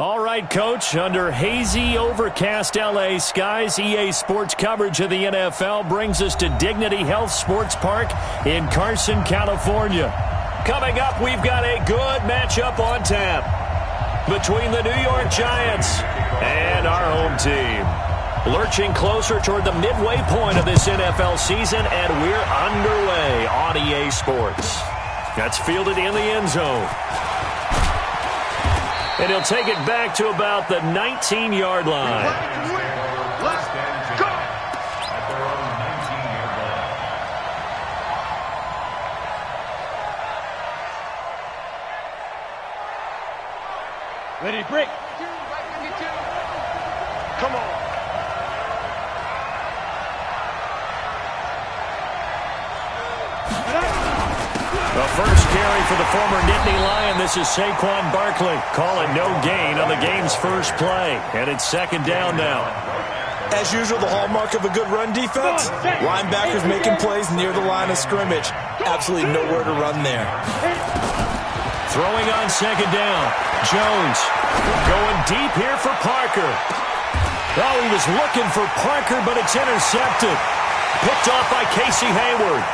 All right, Coach, under hazy, overcast L.A. skies, EA Sports coverage of the NFL brings us to Dignity Health Sports Park in Carson, California. Coming up, we've got a good matchup on tap between the New York Giants and our home team. Lurching closer toward the midway point of this NFL season, and we're underway on EA Sports. That's fielded in the end zone. And he'll take it back to about the 19-yard line. Let's go. Ready, break. Come on. The first carry for the former Nittany Lion. This is Saquon Barkley. Call it no gain on the game's first play. And it's second down now. As usual, the hallmark of a good run defense, linebackers making plays near the line of scrimmage. Absolutely nowhere to run there. Throwing on second down. Jones going deep here for Parker. Oh, he was looking for Parker, but it's intercepted. Picked off by Casey Hayward.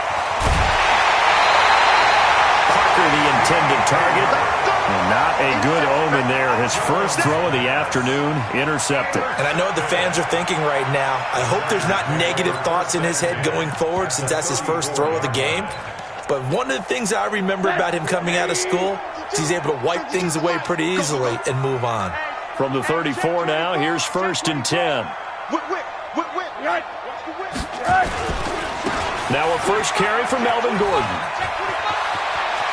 The intended target. And not a good omen there. His first throw of the afternoon intercepted. And I know what the fans are thinking right now. I hope there's not negative thoughts in his head going forward since that's his first throw of the game. But one of the things I remember about him coming out of school is he's able to wipe things away pretty easily and move on. From the 34 now, here's first and 10. Now a first carry for Melvin Gordon.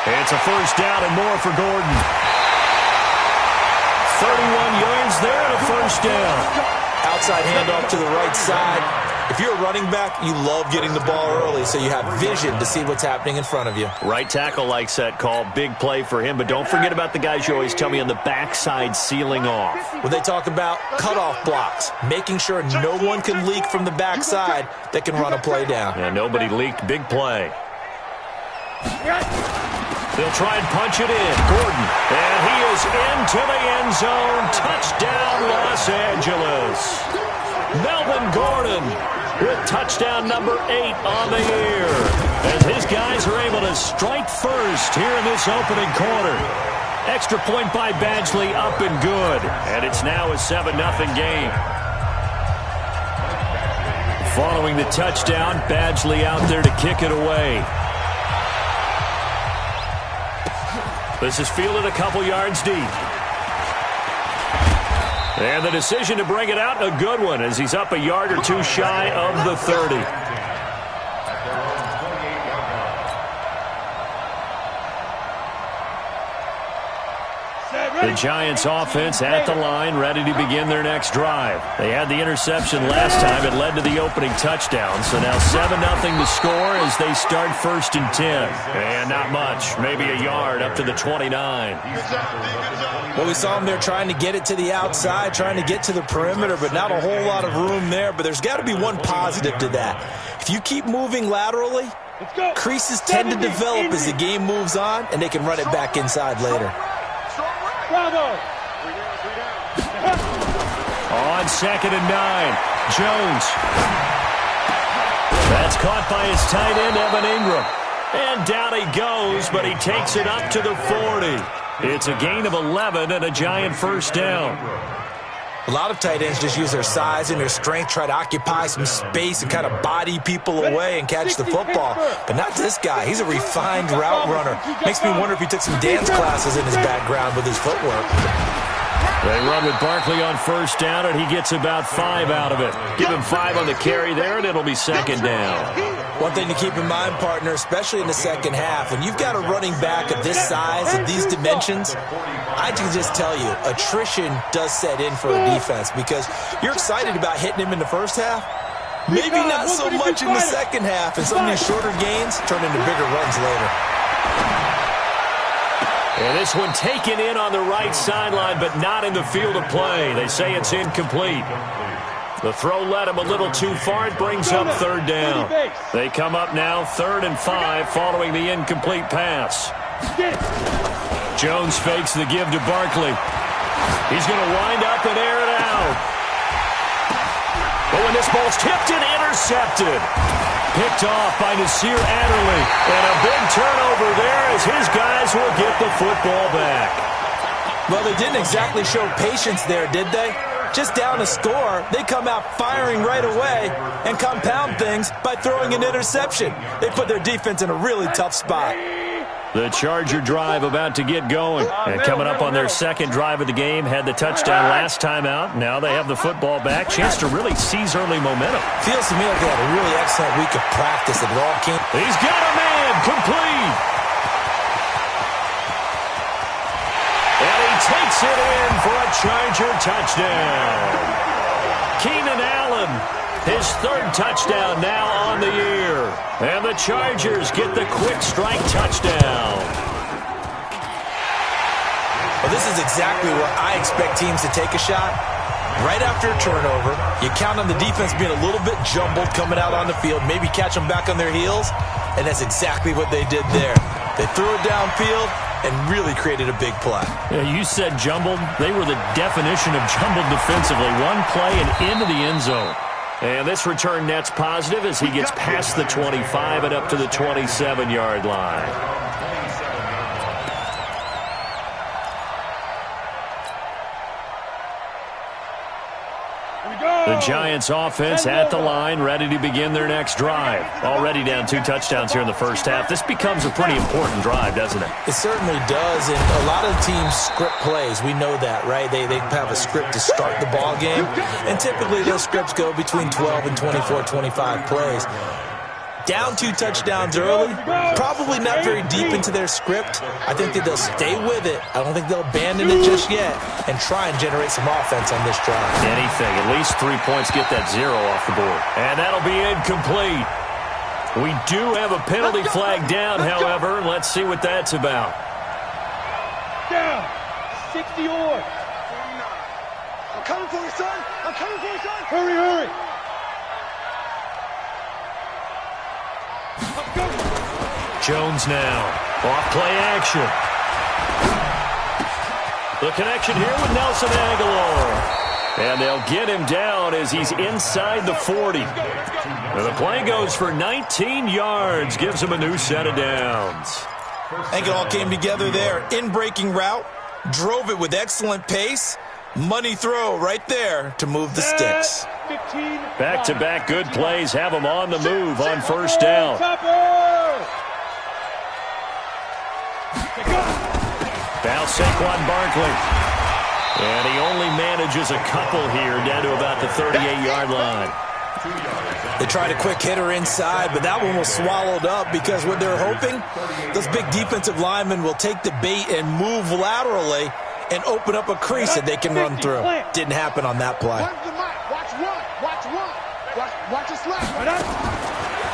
It's a first down and more for Gordon. 31 yards there and a first down. Outside handoff to the right side. If you're a running back, you love getting the ball early so you have vision to see what's happening in front of you. Right tackle likes that call. Big play for him. But don't forget about the guys you always tell me on the backside sealing off. When they talk about cutoff blocks, making sure no one can leak from the backside that can run a play down. Yeah, nobody leaked. Big play. They'll try and punch it in. Gordon. And he is into the end zone. Touchdown, Los Angeles. Melvin Gordon with touchdown number 8 on the year. As his guys are able to strike first here in this opening quarter. Extra point by Badgley up and good. And it's now a 7-0 game. Following the touchdown, Badgley out there to kick it away. This is fielded a couple yards deep. And the decision to bring it out, a good one, as he's up a yard or two shy of the 30. The Giants offense at the line, ready to begin their next drive. They had the interception last time. It led to the opening touchdown. So now 7-0 to score as they start first and 10. And not much, maybe a yard up to the 29. Well, we saw them there trying to get it to the outside, trying to get to the perimeter, but not a whole lot of room there. But there's got to be one positive to that. If you keep moving laterally, creases tend to develop as the game moves on, and they can run it back inside later. Bravo. On second and 9, Jones. That's caught by his tight end, Evan Ingram. And down he goes, but he takes it up to the 40. It's a gain of 11 and a Giant first down. A lot of tight ends just use their size and their strength, try to occupy some space and kind of body people away and catch the football. But not this guy. He's a refined route runner. Makes me wonder if he took some dance classes in his background with his footwork. They run with Barkley on first down, and he gets about 5 out of it. Give him 5 on the carry there, and it'll be second down. One thing to keep in mind, partner, especially in the second half, when you've got a running back of this size, of these dimensions, I can just tell you, attrition does set in for a defense because you're excited about hitting him in the first half. Maybe not so much in the second half, and some of these shorter gains turn into bigger runs later. And this one taken in on the right sideline, but not in the field of play. They say it's incomplete. The throw led him a little too far. It brings up third down. They come up now 3rd and 5 following the incomplete pass. Jones fakes the give to Barkley. He's going to wind up and air it out. But when this ball's tipped and intercepted. Picked off by Nasir Adderley. And a big turnover there as his guys will get the football back. Well, they didn't exactly show patience there, did they? Just down a score, they come out firing right away and compound things by throwing an interception. They put their defense in a really tough spot. The Charger drive about to get going. And coming up on their second drive of the game, had the touchdown last time out. Now they have the football back. Chance to really seize early momentum. Feels to me like they had a really excellent week of practice. It all came. He's got a man, complete. And he takes it in for a Charger touchdown. Keenan Allen, his third touchdown now on the year. And the Chargers get the quick strike touchdown. Well, this is exactly where I expect teams to take a shot. Right after a turnover, you count on the defense being a little bit jumbled coming out on the field, maybe catch them back on their heels, and that's exactly what they did there. They threw it downfield and really created a big play. Yeah, you said jumbled. They were the definition of jumbled defensively. One play and into the end zone. And this return net's positive as he gets past the 25 and up to the 27-yard line. The Giants offense at the line, ready to begin their next drive. Already down 2 touchdowns here in the first half. This becomes a pretty important drive, doesn't it? It certainly does, and a lot of teams script plays. We know that, right? They have a script to start the ball game, and typically those scripts go between 12 and 24, 25 plays. Down 2 touchdowns early, probably not very deep into their script. I think that they'll stay with it. I don't think they'll abandon it just yet and try and generate some offense on this drive. Anything. At least 3 points, get that 0 off the board. And that'll be incomplete. We do have a penalty flag down, however. Let's see what that's about. Down. 60 yards. 49. I'm coming for you, son. I'm coming for you, son. Hurry, hurry. Jones now. Off play action. The connection here with Nelson Aguilar. And they'll get him down as he's inside the 40. And the play goes for 19 yards. Gives him a new set of downs. I think it all came together there. In-breaking route. Drove it with excellent pace. Money throw right there to move the sticks. Back-to-back good plays have him on the move on first down. Now Saquon Barkley. And he only manages a couple here down to about the 38-yard line. They tried a quick hitter inside, but that one was swallowed up because what they're hoping, those big defensive linemen will take the bait and move laterally and open up a crease that they can run through. Didn't happen on that play.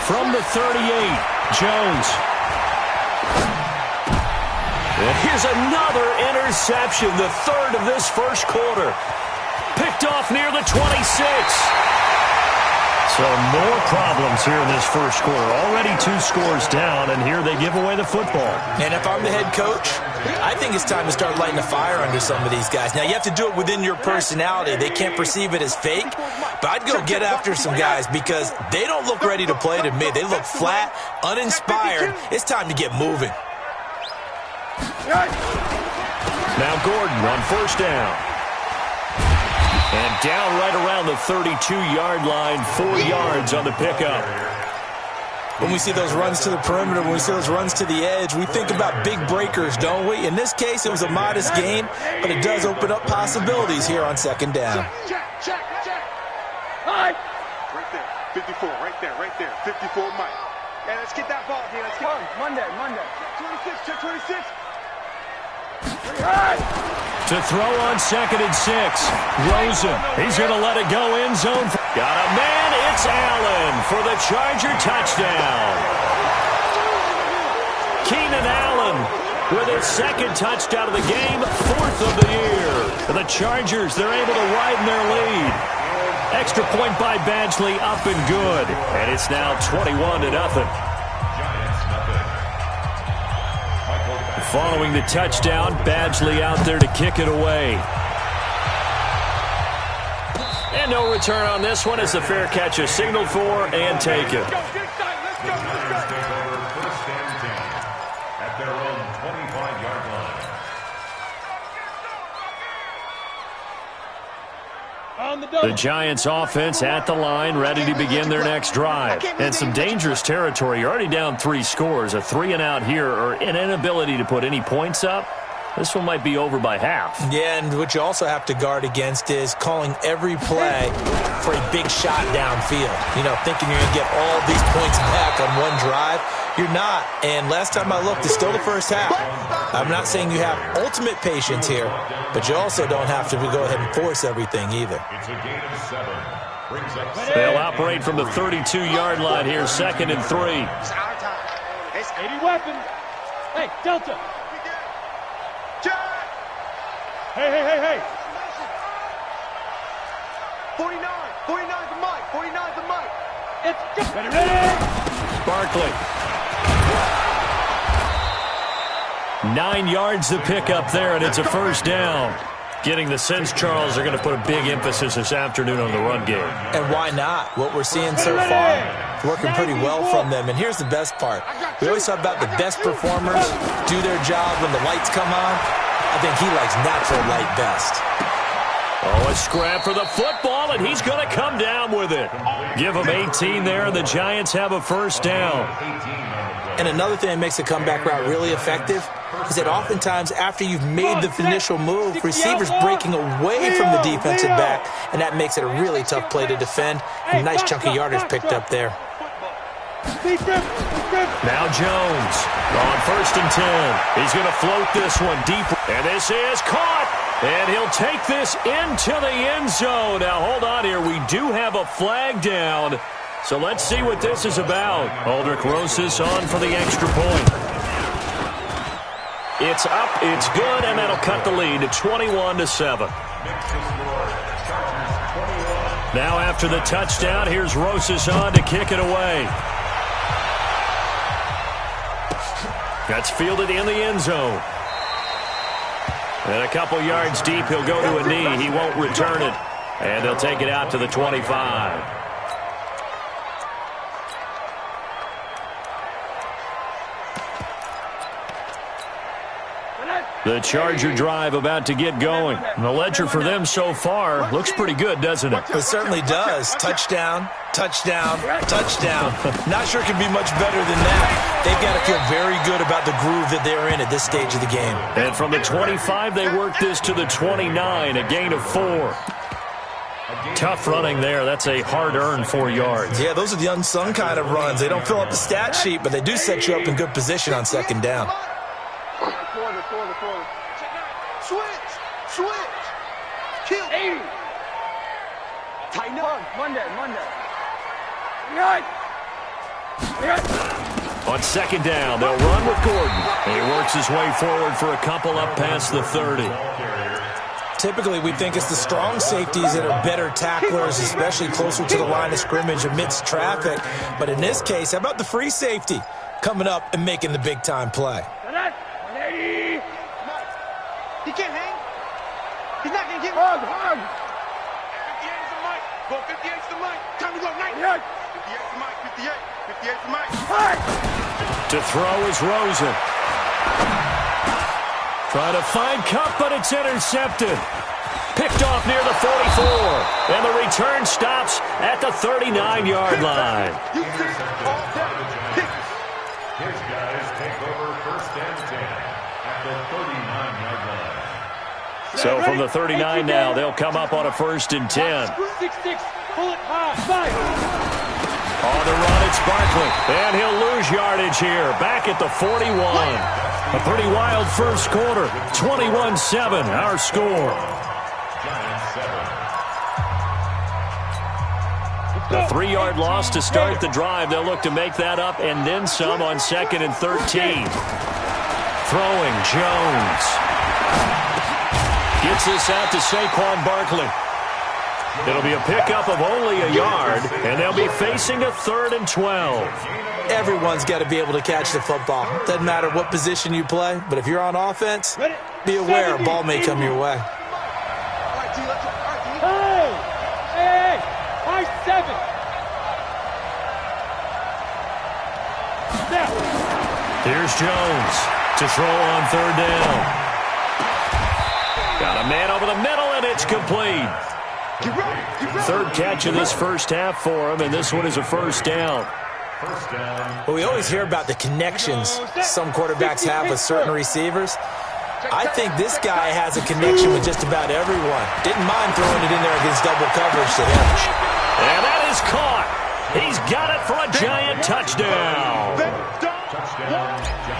From the 38, Jones. And here's another interception, the third of this first quarter. Picked off near the 26. So more problems here in this first quarter. Already 2 scores down, and here they give away the football. And if I'm the head coach, I think it's time to start lighting a fire under some of these guys. Now, you have to do it within your personality. They can't perceive it as fake, but I'd go get after some guys because they don't look ready to play to me. They look flat, uninspired. It's time to get moving. Now Gordon on first down. And down right around the 32-yard line, 4 yards on the pickup. When we see those runs to the perimeter, when we see those runs to the edge, we think about big breakers, don't we? In this case, it was a modest gain, but it does open up possibilities here on second down. Check. Right there, 54, right there, 54, Mike. Hey, let's get that ball here. Let's get it. Monday. 26, check 26. To throw on 2nd and 6. Rosen. He's going to let it go in zone. Got a man. It's Allen for the Charger touchdown. Keenan Allen with his 2nd touchdown of the game, 4th of the year. The Chargers, they're able to widen their lead. Extra point by Badgley, up and good. And it's now 21-0. Following the touchdown, Badgley out there to kick it away. And no return on this one as the fair catch is signaled for and taken. Let's go. Take over first and 10 at their own 25-yard line. The Giants offense at the line, ready to begin their next drive. And some dangerous territory. You're already down 3 scores. A 3-and-out here or an inability to put any points up. This one might be over by half. Yeah, and what you also have to guard against is calling every play for a big shot downfield. You know, thinking you're going to get all these points back on one drive. You're not. And last time I looked, it's still the first half. I'm not saying you have ultimate patience here, but you also don't have to go ahead and force everything either. It's a gain of 7. Brings up 7. They'll operate from the 32-yard line here, 2nd and 3. It's our time. It's 80 weapons. Hey, Delta. Hey. 49. 49's the mic. 49's the mic. It's ready. Barkley. 9 yards to pick up there, and it's a first down. Getting the sense, Charles, are going to put a big emphasis this afternoon on the run game. And why not? What we're seeing so far, working pretty well from them. And here's the best part. We always talk about the best performers do their job when the lights come on. I think he likes natural light best. Oh, a scrap for the football, and he's going to come down with it. Give him 18 there, and the Giants have a first down. And another thing that makes the comeback route really effective is that oftentimes after you've made the initial move, receivers breaking away from the defensive back, and that makes it a really tough play to defend. And nice chunky yardage picked up there. Now Jones on 1st and 10. He's going to float this one deep. And this is caught. And he'll take this into the end zone. Now, hold on here. We do have a flag down. So let's see what this is about. Aldrich Rosas on for the extra point. It's up, it's good, and that'll cut the lead to 21-7. Now after the touchdown, here's Rosas on to kick it away. That's fielded in the end zone. And a couple yards deep, he'll go to a knee. He won't return it. And he'll take it out to the 25. The Charger drive about to get going. And the ledger for them so far looks pretty good, doesn't it? It certainly does. Touchdown, touchdown, touchdown. Not sure it can be much better than that. They've got to feel very good about the groove that they're in at this stage of the game. And from the 25, they work this to the 29, a gain of 4. Tough running there. That's a hard-earned 4 yards. Yeah, those are the unsung kind of runs. They don't fill up the stat sheet, but they do set you up in good position on 2nd down. Switch. Kill. Hey. Tighten up. Monday. On 2nd down, they'll run with Gordon. He works his way forward for a couple up past the 30. Typically, we think it's the strong safeties that are better tacklers, especially closer to the line of scrimmage amidst traffic. But in this case, how about the free safety coming up and making the big-time play? He can't hang. He's not going to get hug. 58 is the mic. Go 58's the mic. Time to go. 98. 58's the mic. 58's the mic. To throw is Rosen. Trying to find Kupp, but it's intercepted. Picked off near the 44. And the return stops at the 39-yard line. His guys take over 1st and 10 at the 39-yard line. So from the 39 now, they'll come up on a 1st and 10. 6-6, pull it high, 5. On the run, it's Barkley. And he'll lose yardage here. Back at the 41. A pretty wild first quarter. 21-7, our score. A 3-yard loss to start the drive. They'll look to make that up and then some on 2nd and 13. Throwing, Jones. Gets this out to Saquon Barkley. It'll be a pickup of only a yard, and they'll be facing a 3rd and 12. Everyone's got to be able to catch the football. Doesn't matter what position you play, but if you're on offense, be aware a ball may come your way. Hey, 7. Snap. Here's Jones to throw on third down. Got a man over the middle, and it's complete. Third catch of this first half for him, and this one is a first down. Well, we always hear about the connections some quarterbacks have with certain receivers. I think this guy has a connection with just about everyone. Didn't mind throwing it in there against double coverage to him. And that is caught. He's got it for a giant touchdown.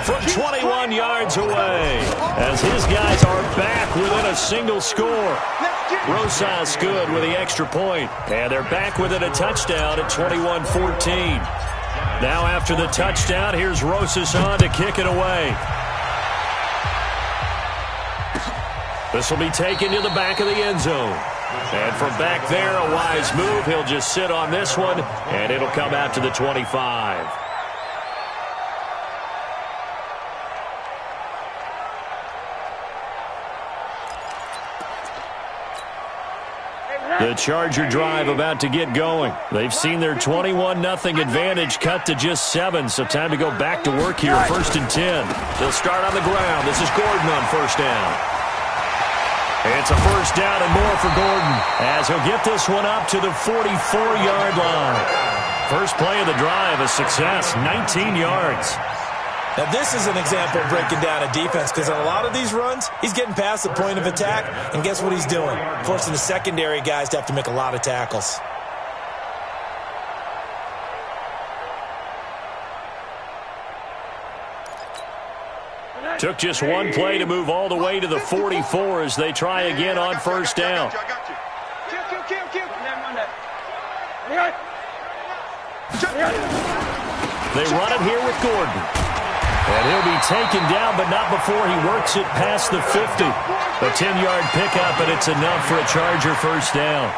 From 21 yards away, as his guys are back within a single score. Rosas good with the extra point, and they're back within a touchdown at 21-14. Now after the touchdown, here's Rosas on to kick it away. This will be taken to the back of the end zone. And from back there, a wise move. He'll just sit on this one, and it'll come out to the 25. The Charger drive about to get going. They've seen their 21-0 advantage cut to just 7, so time to go back to work here. 1st and 10. They'll start on the ground. This is Gordon on first down. It's a first down and more for Gordon, as he'll get this one up to the 44-yard line. First play of the drive, a success, 19 yards. Now, this is an example of breaking down a defense, because on a lot of these runs, he's getting past the point of attack, and guess what he's doing? Forcing the secondary guys to have to make a lot of tackles. Took just one play to move all the way to the 44 as they try again on first down. They run it here with Gordon. And he'll be taken down, but not before he works it past the 50. A 10-yard pickup, and it's enough for a Charger first down.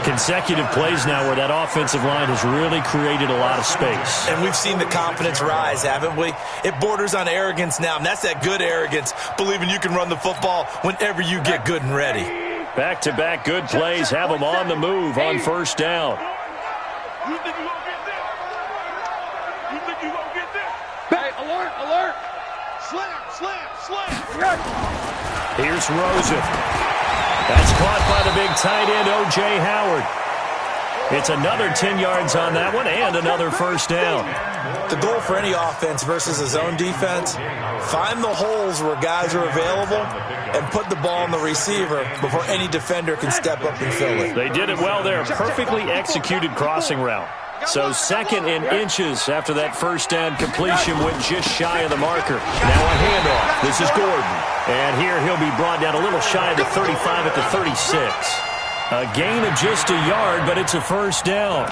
Consecutive plays now where that offensive line has really created a lot of space. And we've seen the confidence rise, haven't we? It borders on arrogance now, and that's that good arrogance, believing you can run the football whenever you get good and ready. Back-to-back good plays have them on the move on first down. You think you gonna get this? You think you gonna get this? Hey, alert, alert. Slam, slam, slam. Here's Rosen. That's caught by the big tight end, O.J. Howard. It's another 10 yards on that one and another first down. The goal for any offense versus a zone defense, find the holes where guys are available and put the ball on the receiver before any defender can step up and fill it. They did it well there. Perfectly executed crossing route. So 2nd and inches after that first down completion went just shy of the marker. Now a handoff. This is Gordon. And here he'll be brought down a little shy of the 35 at the 36. A gain of just a yard, but it's a first down.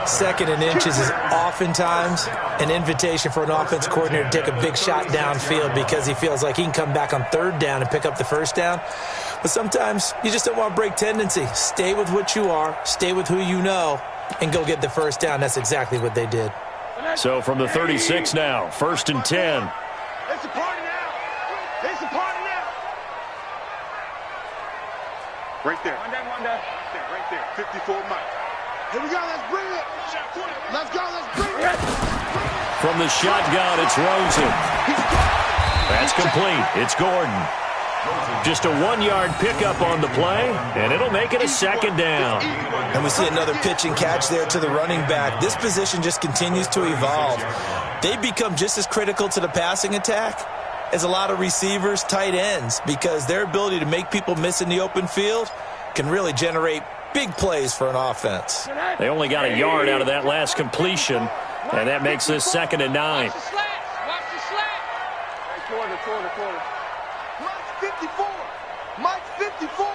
2nd and inches is oftentimes an invitation for an offense coordinator to take a big shot downfield because he feels like he can come back on 3rd down and pick up the first down. But sometimes you just don't want to break tendency. Stay with what you are, stay with who you know, and go get the first down. That's exactly what they did. So from the 36 now, 1st and 10. It's a party now. It's a party now. Right there. Right there. 54 Mike. Here we go. Let's bring it. Let's go. Let's bring it. From the shotgun, it's Rosen. That's complete. It's Gordon. Just a 1-yard pickup on the play, and it'll make it a 2nd down. And we see another pitch and catch there to the running back. This position just continues to evolve. They become just as critical to the passing attack as a lot of receivers, tight ends, because their ability to make people miss in the open field can really generate big plays for an offense. They only got a yard out of that last completion, and that makes this 2nd and 9. Watch the slant. Quarter. Mike's 54. Mike's 54.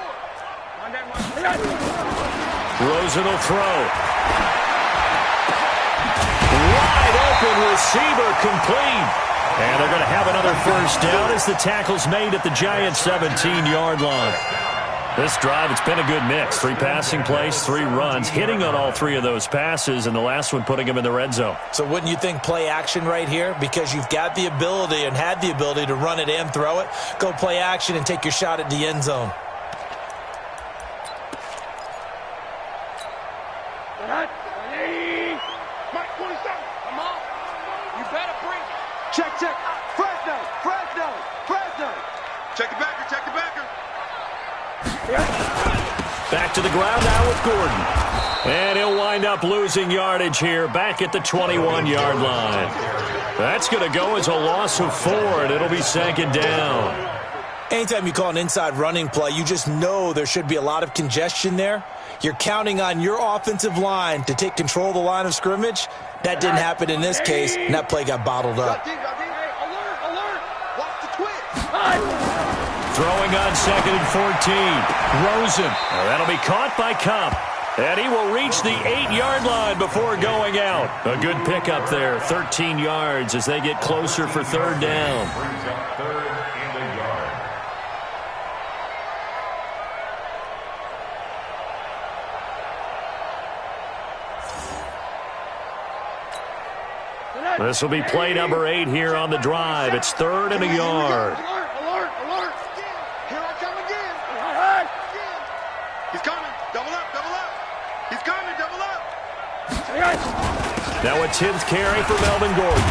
Rosen will throw. Wide open receiver complete. And they're going to have another first down as the tackle's made at the Giants' 17-yard line. This drive, it's been a good mix. 3 passing plays, 3 runs, hitting on all 3 of those passes, and the last one putting them in the red zone. So wouldn't you think play action right here? Because you've got the ability and had the ability to run it and throw it. Go play action and take your shot at the end zone. Better bring it. Check. Fresno. Check the backer. Back to the ground now with Gordon. And he'll wind up losing yardage here back at the 21-yard line. That's going to go as a loss of 4, and it'll be second down. Anytime you call an inside running play, you just know there should be a lot of congestion there. You're counting on your offensive line to take control of the line of scrimmage. That didn't happen in this case, and that play got bottled up. Hey, alert. Watch the twist. Throwing on 2nd and 14. Rosen. That'll be caught by Kopp. And he will reach the 8-yard line before going out. A good pickup there. 13 yards as they get closer for third down. Brings up 3rd and a yard. This will be play number 8 here on the drive. It's 3rd and a yard. Alert. Here I come again. He's coming. Double up. He's coming. Double up. Now a 10th carry for Melvin Gordon.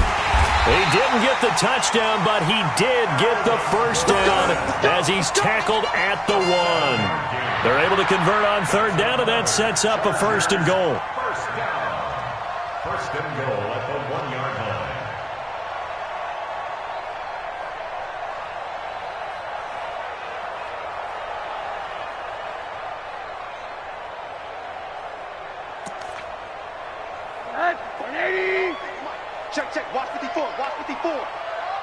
He didn't get the touchdown, but he did get the first down as he's tackled at the 1. They're able to convert on third down, and that sets up a 1st and goal. First down. 1st and goal at the 1-yard line. Check. Watch 54.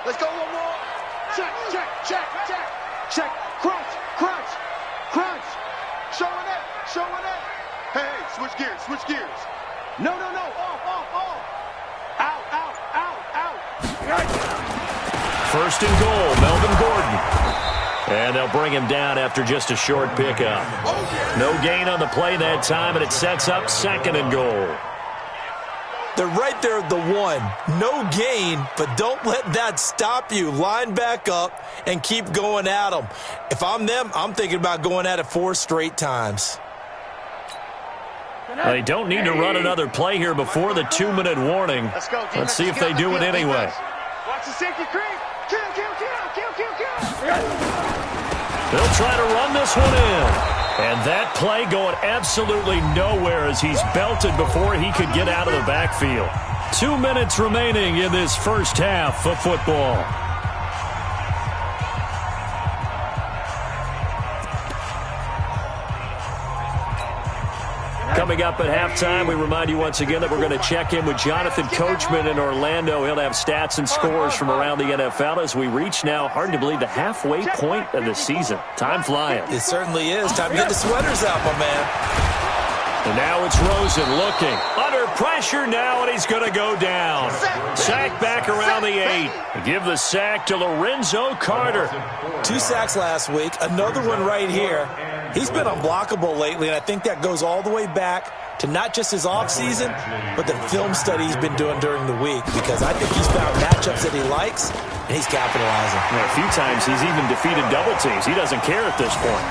Let's go one more. Check. Crunch. Showing it. Hey, switch gears. No. Off. Out. 1st and goal, Melvin Gordon. And they'll bring him down after just a short pickup. No gain on the play that time, and it sets up 2nd and goal. They're right there at the 1. No gain, but don't let that stop you. Line back up and keep going at them. If I'm them, I'm thinking about going at it 4 straight times. They don't need to run another play here before the 2-minute warning. Let's see if they do it anyway. Watch the safety creep. Kill. They'll try to run this one in. And that play going absolutely nowhere as he's belted before he could get out of the backfield. 2 minutes remaining in this first half of football. Coming up at halftime, we remind you once again that we're going to check in with Jonathan Coachman in Orlando. He'll have stats and scores from around the NFL as we reach now, hard to believe, the halfway point of the season. Time flying. It certainly is. Time to get the sweaters out, my man. And now it's Rosen looking. Under pressure now, and he's going to go down. Sack back around the 8. Give the sack to Lorenzo Carter. 2 sacks last week. Another one right here. He's been unblockable lately, and I think that goes all the way back to not just his offseason, but the film study he's been doing during the week, because I think he's found matchups that he likes, and he's capitalizing. A few times he's even defeated double teams. He doesn't care at this point.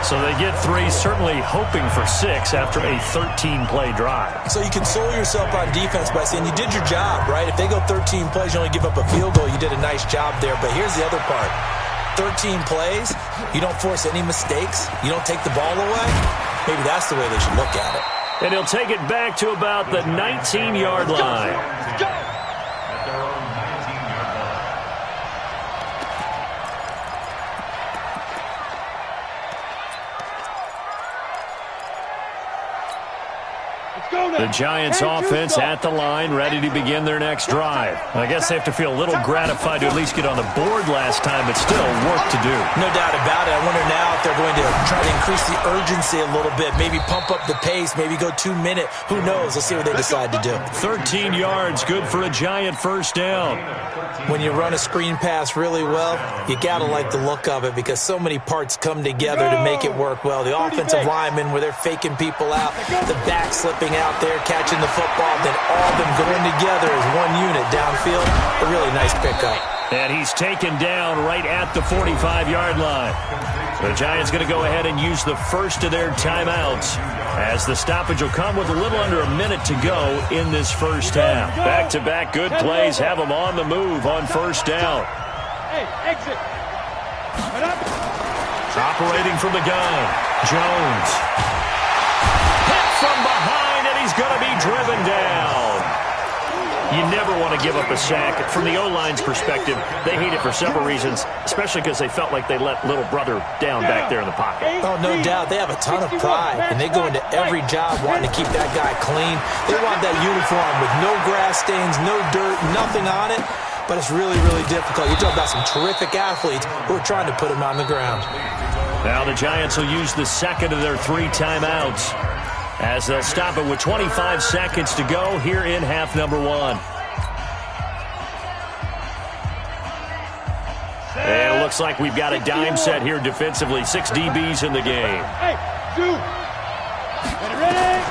So they get 3, certainly hoping for 6 after a 13-play drive. So you console yourself on defense by saying you did your job, right? If they go 13 plays, you only give up a field goal, you did a nice job there. But here's the other part. 13 plays, you don't force any mistakes, you don't take the ball away. Maybe that's the way they should look at it. And he'll take it back to about the 19-yard line. At their own 19-yard line. The Giants offense at the line, ready to begin their next drive. I guess they have to feel a little gratified to at least get on the board last time, but still work to do. No doubt about it. I wonder now if they're going to try to increase the urgency a little bit, maybe pump up the pace, maybe go 2-minute. Who knows? Let's see what they decide to do. 13 yards, good for a Giant first down. When you run a screen pass really well, you got to like the look of it because so many parts come together to make it work well. The offensive linemen, where they're faking people out, the back slipping out there, catching the football, then all of them going together as one unit downfield. A really nice pickup. And he's taken down right at the 45-yard line. The Giants going to go ahead and use the first of their timeouts, as the stoppage will come with a little under a minute to go in this first half. Back-to-back good plays have them on the move on first down. Hey, exit. Operating from the gun, Jones. Hit from behind, and he's going to be driven down. You never want to give up a sack. From the O-line's perspective, they hate it for several reasons, especially because they felt like they let little brother down back there in the pocket. Oh, no doubt. They have a ton of pride, and they go into every job wanting to keep that guy clean. They want that uniform with no grass stains, no dirt, nothing on it. But it's really, really difficult. You're talking about some terrific athletes who are trying to put him on the ground. Now the Giants will use the second of their 3 timeouts, as they'll stop it with 25 seconds to go here in half number 1. And it looks like we've got a dime set here defensively. 6 DBs in the game. Hey, two. Ready?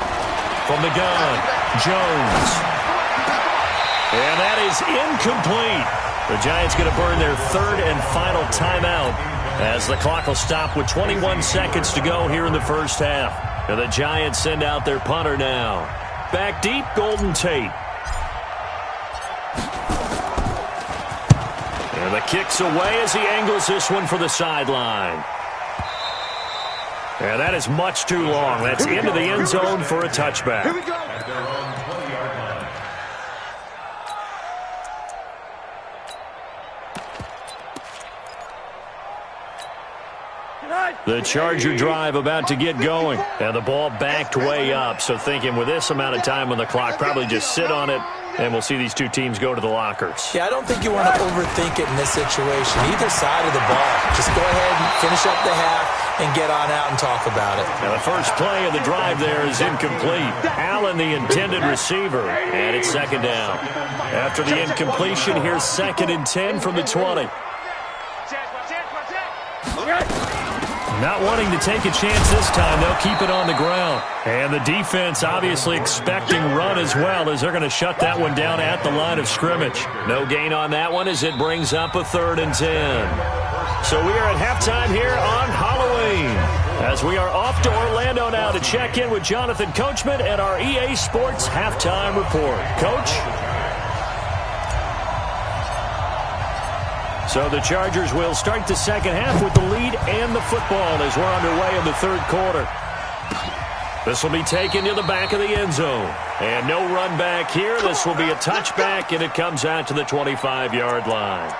From the gun, Jones. And that is incomplete. The Giants going to burn their 3rd and final timeout, as the clock will stop with 21 seconds to go here in the first half. And the Giants send out their punter now. Back deep, Golden Tate. And the kick's away as he angles this one for the sideline. And that is much too long. That's into the end zone for a touchback. Here we go. At their own 20-yard line. The Charger drive about to get going. And the ball backed way up. So thinking with this amount of time on the clock, probably just sit on it, and we'll see these two teams go to the lockers. Yeah, I don't think you want to overthink it in this situation. Either side of the ball. Just go ahead and finish up the half and get on out and talk about it. And the first play of the drive there is incomplete. Allen, the intended receiver, and it's second down. After the incompletion, here's 2nd and 10 from the 20. Not wanting to take a chance this time, they'll keep it on the ground. And the defense obviously expecting run as well, as they're going to shut that one down at the line of scrimmage. No gain on that one as it brings up a 3rd and 10. So we are at halftime here on Halloween, as we are off to Orlando now to check in with Jonathan Coachman and our EA Sports Halftime Report. Coach? So the Chargers will start the second half with the lead and the football as we're underway in the 3rd quarter. This will be taken to the back of the end zone. And no run back here. This will be a touchback, and it comes out to the 25-yard line.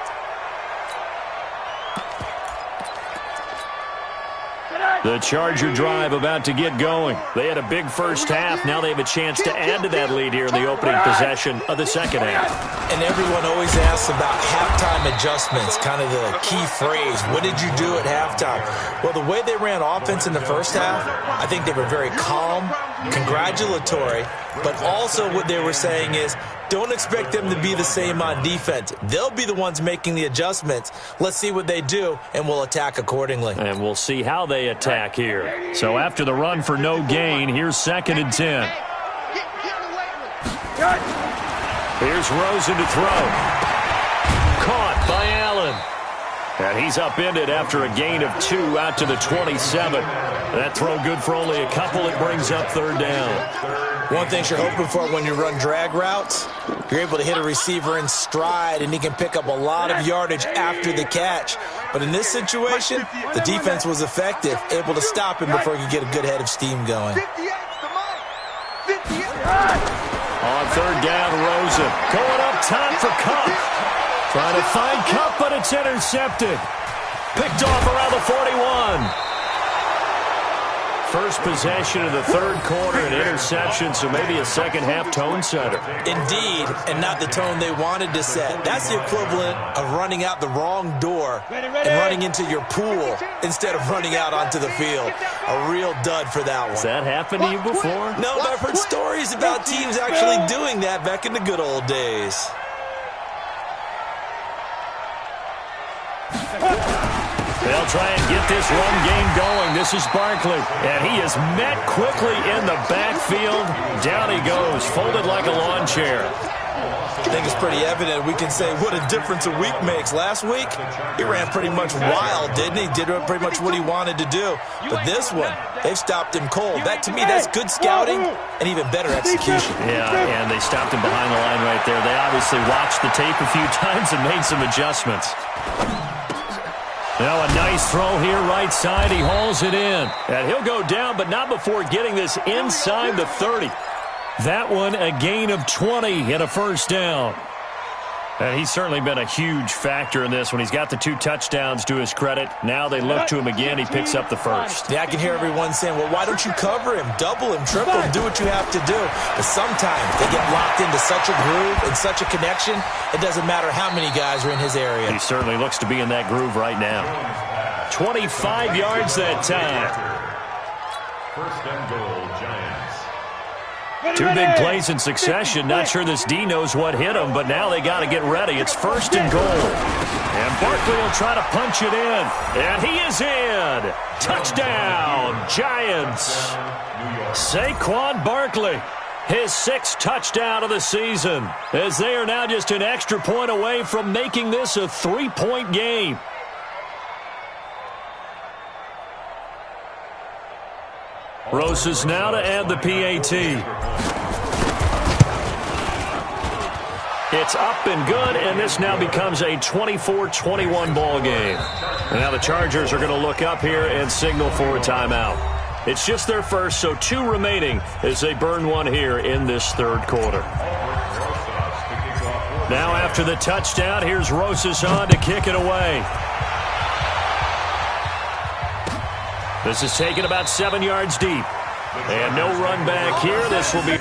The Charger drive about to get going. They had a big first half. Now they have a chance to add to that lead here in the opening possession of the second half. And everyone always asks about halftime adjustments, kind of the key phrase. What did you do at halftime? Well, the way they ran offense in the first half, I think they were very calm, congratulatory, but also what they were saying is, don't expect them to be the same on defense. They'll be the ones making the adjustments. Let's see what they do, and we'll attack accordingly. And we'll see how they attack here. So after the run for no gain, here's 2nd and 10. Here's Rosen to throw. Caught by Allen. And he's upended after a gain of 2 out to the 27. That throw good for only a couple. It brings up 3rd down. One thing you're hoping for when you run drag routes, you're able to hit a receiver in stride, and he can pick up a lot of yardage after the catch. But in this situation, the defense was effective, able to stop him before he could get a good head of steam going. On 3rd down, Rosen going up top for Kupp. Trying to find Kupp, but it's intercepted. Picked off around the 41. First possession of the 3rd quarter, an interception, so maybe a second half tone setter. Indeed, and not the tone they wanted to set. That's the equivalent of running out the wrong door and running into your pool instead of running out onto the field. A real dud for that one. Has that happened to you before? No, but I've heard stories about teams actually doing that back in the good old days. They'll try and get this run game going. This is Barkley, and he is met quickly in the backfield. Down he goes, folded like a lawn chair. I think it's pretty evident. We can say what a difference a week makes. Last week, he ran pretty much wild, didn't he? Did pretty much what he wanted to do. But this one, they've stopped him cold. That, to me, that's good scouting and even better execution. Yeah, and they stopped him behind the line right there. They obviously watched the tape a few times and made some adjustments. Now a nice throw here right side. He hauls it in. And he'll go down, but not before getting this inside the 30. That one a gain of 20 and a first down. And he's certainly been a huge factor in this when he's got the 2 touchdowns to his credit. Now they look to him again. He picks up the first. Yeah, I can hear everyone saying, well, why don't you cover him, double him, triple him, do what you have to do. But sometimes they get locked into such a groove and such a connection, it doesn't matter how many guys are in his area. He certainly looks to be in that groove right now. 25 yards that time. First and goal, Giants. 2 big plays in succession. Not sure this D knows what hit him, but now they got to get ready. It's first and goal. And Barkley will try to punch it in. And he is in. Touchdown, Giants. Saquon Barkley, his 6th touchdown of the season, as they are now just an extra point away from making this a 3-point game. Rosas now to add the PAT. It's up and good, and this now becomes a 24-21 ball game. And now the Chargers are going to look up here and signal for a timeout. It's just their first, so 2 remaining as they burn one here in this 3rd quarter. Now after the touchdown, here's Rosas on to kick it away. This is taken about 7 yards deep. And no run back here. This will be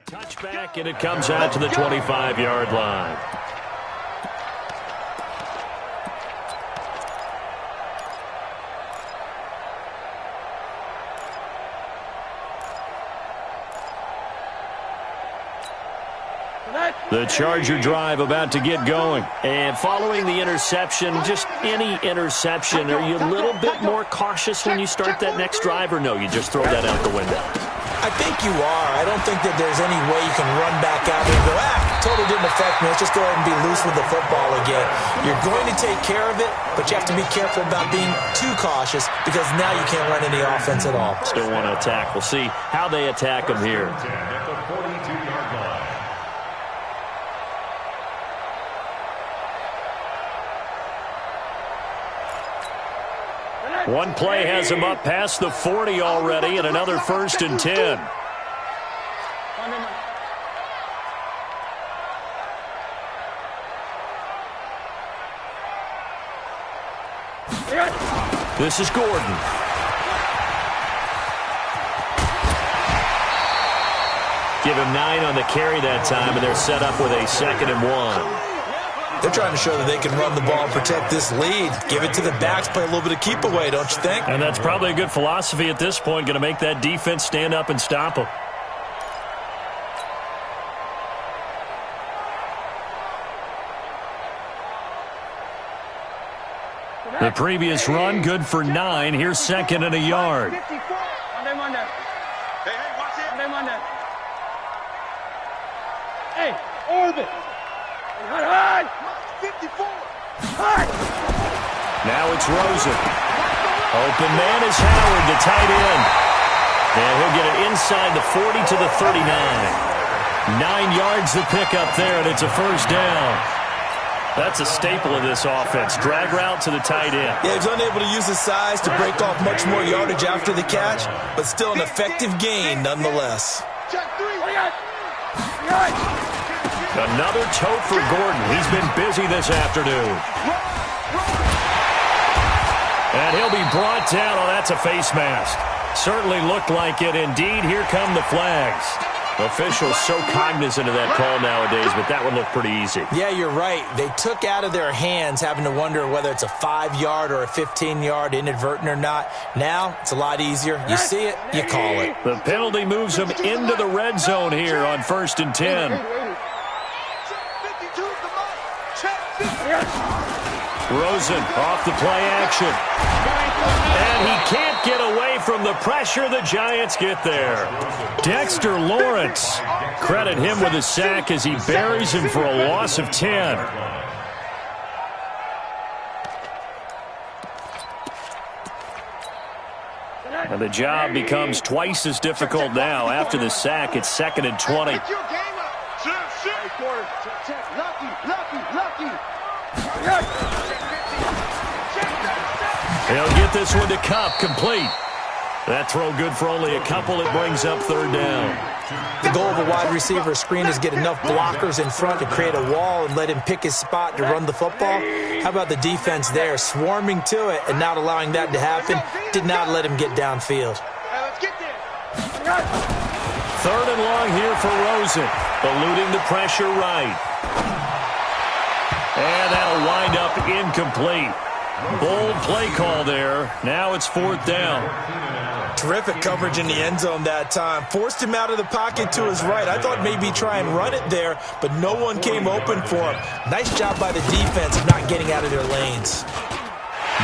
Touchback, and it comes out to the 25-yard line. The Charger drive about to get going. And following the interception, just any interception, are you a little bit more cautious when you start that next drive, or no, you just throw that out the window? I think you are. I don't think that there's any way you can run back out there and go, totally didn't affect me. Let's just go ahead and be loose with the football again. You're going to take care of it, but you have to be careful about being too cautious because now you can't run any offense at all. Still want to attack. We'll see how they attack them here. At the 42-yard line. One play has him up past the 40 already, and another 1st and 10. This is Gordon. Give him 9 on the carry that time, and they're set up with a 2nd and 1. They're trying to show that they can run the ball and protect this lead. Give it to the backs, play a little bit of keep away, don't you think? And that's probably a good philosophy at this point, going to make that defense stand up and stop them. The previous run, good for 9. Here's 2nd and a yard. Hey, watch it. Hey, orbit. 54. Now it's Rosen. Open man is Howard, the tight end. And he'll get it inside the 40 to the 39. 9 yards to pick up there, and it's a 1st down. That's a staple of this offense. Drag route to the tight end. Yeah, he's unable to use his size to break off much more yardage after the catch, but still an effective gain nonetheless. Check 3. Another tote for Gordon. He's been busy this afternoon. And he'll be brought down. Oh, that's a face mask. Certainly looked like it. Indeed, here come the flags. Officials so cognizant of that call nowadays, but that would look pretty easy. Yeah, you're right. They took out of their hands having to wonder whether it's a 5-yard or a 15-yard, inadvertent or not. Now, it's a lot easier. You see it, you call it. The penalty moves them into the red zone here on 1st and 10. Rosen off the play action. And he can't get away from the pressure. The Giants get there. Dexter Lawrence. Credit him with a sack as he buries him for a loss of 10. And the job becomes twice as difficult now. After the sack, it's 2nd and 20. He'll get this one to Kupp, complete. That throw good for only a couple. It brings up 3rd down. The goal of a wide receiver screen is get enough blockers in front to create a wall and let him pick his spot to run the football. How about the defense there, swarming to it and not allowing that to happen? Did not let him get downfield. Let's get there. 3rd and long here for Rosen. Eluding the pressure right. And that'll wind up incomplete. Bold play call there. Now it's 4th down. Terrific coverage in the end zone that time. Forced him out of the pocket to his right. I thought maybe try and run it there, but no one came open for him. Nice job by the defense of not getting out of their lanes.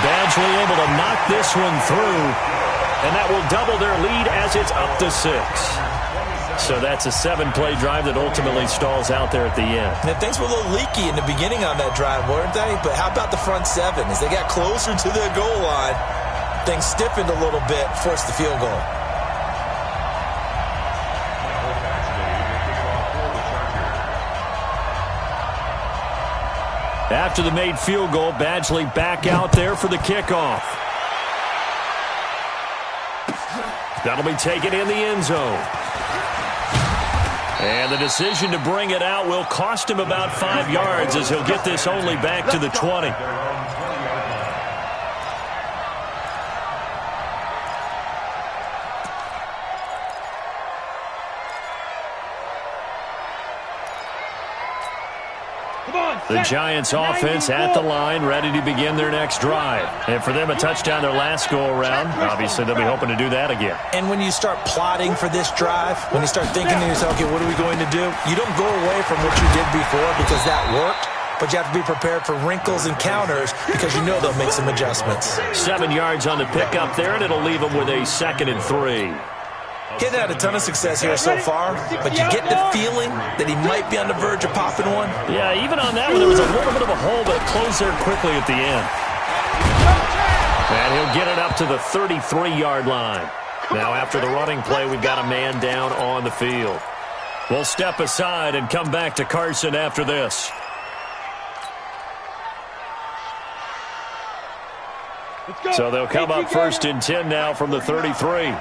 Badgley able to knock this one through, and that will double their lead as it's up to 6. So that's a 7-play drive that ultimately stalls out there at the end. And things were a little leaky in the beginning on that drive, weren't they? But how about the front 7? As they got closer to their goal line, things stiffened a little bit, forced the field goal. After the made field goal, Badgley back out there for the kickoff. That'll be taken in the end zone. And the decision to bring it out will cost him about 5 yards as he'll get this only back to the 20. The Giants offense at the line, ready to begin their next drive. And for them, a touchdown their last go-around. Obviously, they'll be hoping to do that again. And when you start plotting for this drive, when you start thinking to yourself, okay, what are we going to do? You don't go away from what you did before because that worked. But you have to be prepared for wrinkles and counters because you know they'll make some adjustments. 7 yards on the pickup there, and it'll leave them with a 2nd and 3. He's had a ton of success here so far, but you get the feeling that he might be on the verge of popping one. Yeah, even on that one, there was a little bit of a hole, but it closed there quickly at the end. And he'll get it up to the 33-yard line. Now, after the running play, we've got a man down on the field. We'll step aside and come back to Carson after this. So they'll come up 1st and 10 now from the 33.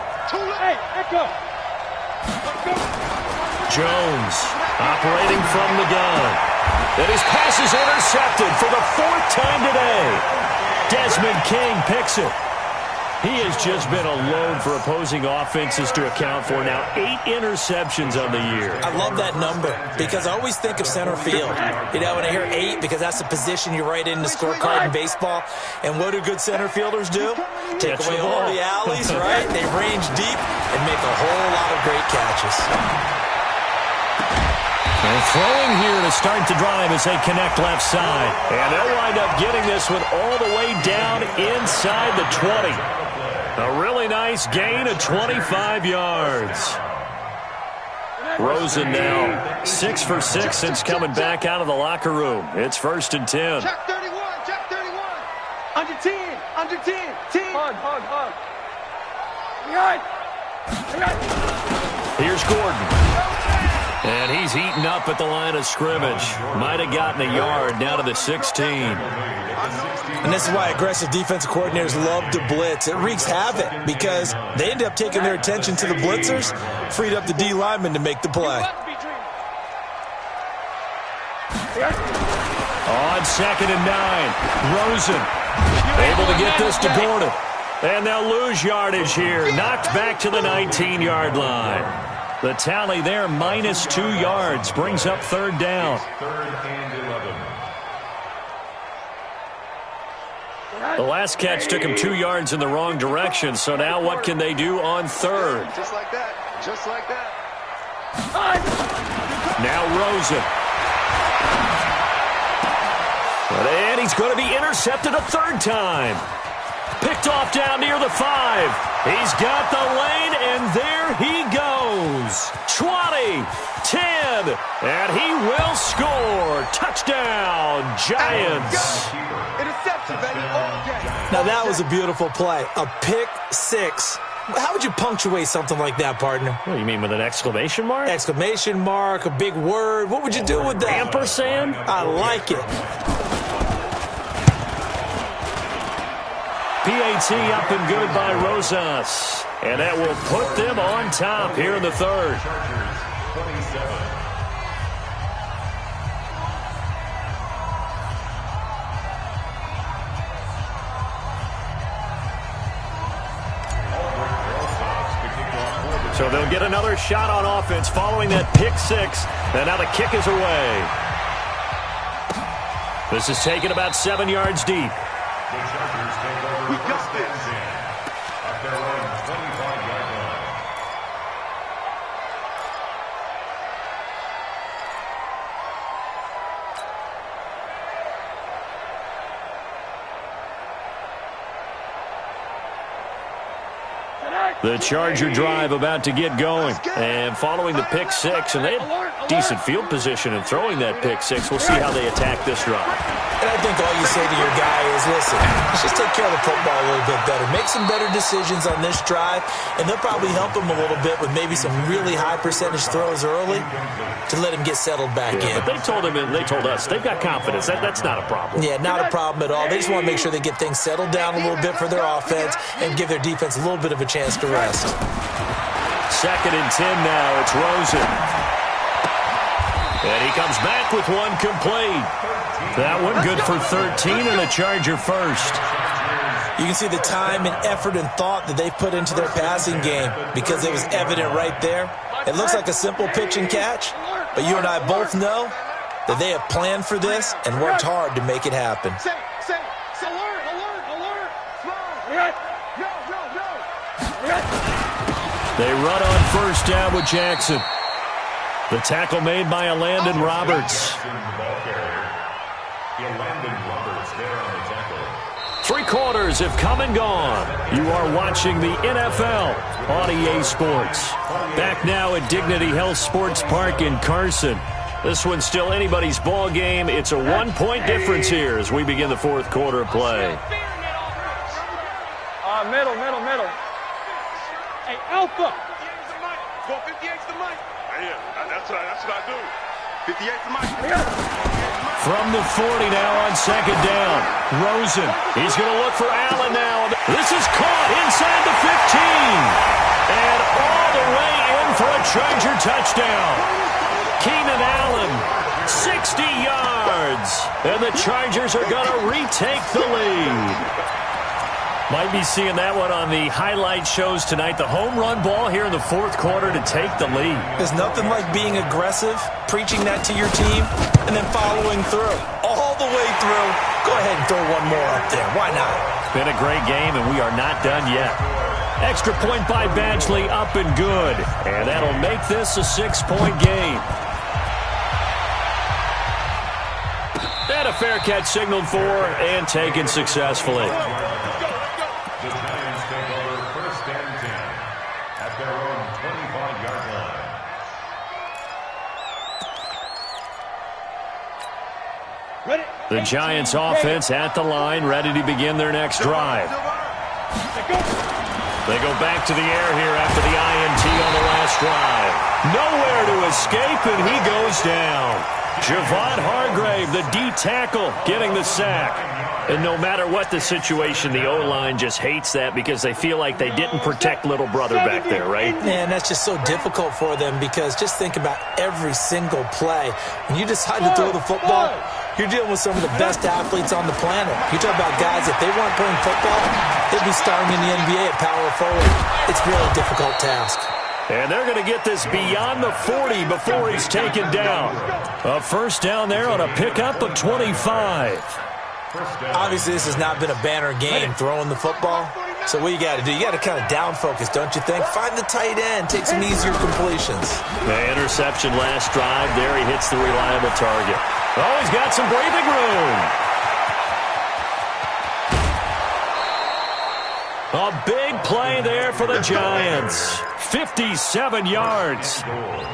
Jones operating from the gun. And his pass is intercepted for the 4th time today. Desmond King picks it. He has just been a load for opposing offenses to account for. Now 8 interceptions on the year. I love that number because I always think of center field. You know, when I hear 8, because that's the position you write in the scorecard in baseball. And what do good center fielders do? Take away all the alleys, right? They range deep and make a whole lot of great catches. And throwing here to start the drive as they connect left side. And they'll wind up getting this one all the way down inside the 20. A really nice gain of 25 yards. Rosen now 6 for 6 since coming back out of the locker room. It's 1st and 10. Check 31, check 31. Under 10, under 10, 10. Hug. Here's Gordon. And he's eaten up at the line of scrimmage. Might have gotten a yard down to the 16. And this is why aggressive defensive coordinators love to blitz. It wreaks havoc because they end up taking their attention to the blitzers, freed up the D lineman to make the play. On 2nd and 9, Rosen able to get this to Gordon. And they'll lose yardage here. Knocked back to the 19-yard line. The tally there, minus 2 yards, brings up 3rd down. 3rd and 11. The last catch took him 2 yards in the wrong direction, so now what can they do on 3rd? Just like that, just like that. Now Rosen. And he's going to be intercepted a 3rd time. Picked off down near the 5. He's got the lane, and there he goes. 20, 10, and he will score. Touchdown, Giants. Interception, baby. Now that was a beautiful play. A pick 6. How would you punctuate something like that, partner? What do you mean, with an exclamation mark? Exclamation mark, a big word. What would you do with that? Ampersand? I like it. PAT up and good by Rosas. And that will put them on top here in the 3rd. Chargers, 27. So they'll get another shot on offense following that pick 6. And now the kick is away. This is taken about 7 yards deep. The Chargers take over first and 10 at their own 25-yard line. The Charger drive about to get going. And following the pick 6, and they had decent field position in throwing that pick 6. We'll see how they attack this drive. And I think all you say to your guy is, listen, let's just take care of the football a little bit better. Make some better decisions on this drive, and they'll probably help him a little bit with maybe some really high percentage throws early to let him get settled back in. But they told him, and they told us, they've got confidence. That's not a problem. Yeah, not a problem at all. They just want to make sure they get things settled down a little bit for their offense and give their defense a little bit of a chance to rest. 2nd and 10 now. It's Rosen. And he comes back with one complete. That one good for 13 and a Charger first. You can see the time and effort and thought that they put into their passing game because it was evident right there. It looks like a simple pitch and catch, but you and I both know that they have planned for this and worked hard to make it happen. They run on first down with Jackson. The tackle made by Elandon Roberts. Three quarters have come and gone. You are watching the NFL on EA Sports. Back now at Dignity Health Sports Park in Carson. This one's still anybody's ball game. It's a 1-point difference here as we begin the fourth quarter of play. Middle. Hey, Alpha. 58's the mic. Yeah, that's what I do. 58's the mic. From the 40 now on second down. Rosen. He's going to look for Allen now. This is caught inside the 15. And all the way in for a Charger touchdown. Keenan Allen, 60 yards. And the Chargers are going to retake the lead. Might be seeing that one on the highlight shows tonight. The home run ball here in the fourth quarter to take the lead. There's nothing like being aggressive, preaching that to your team, and then following through. All the way through. Go ahead and throw one more up there. Why not? Been a great game, and we are not done yet. Extra point by Badgley, up and good. And that'll make this a 6-point game. And a fair catch signaled for and taken successfully. The Giants take over first and 10 at their own 25-yard line. The Giants offense at the line, ready to begin their next drive. They go back to the air here after the INT on the last drive. Nowhere to escape, and he goes down. Javon Hargrave, the D tackle, getting the sack. And no matter what the situation, the O-line just hates that because they feel like they didn't protect little brother back there, right? Man, that's just so difficult for them because just think about every single play. When you decide to throw the football, you're dealing with some of the best athletes on the planet. You talk about guys, if they weren't playing football, they'd be starting in the NBA at power forward. It's really a difficult task. And they're going to get this beyond the 40 before he's taken down. A first down there on a pickup of 25. Obviously, this has not been a banner game throwing the football. So what you got to do, you got to kind of down focus, don't you think? Find the tight end, take some easier completions. The interception last drive. There he hits the reliable target. Oh, he's got some breathing room. A big play there for the Giants. 57 yards.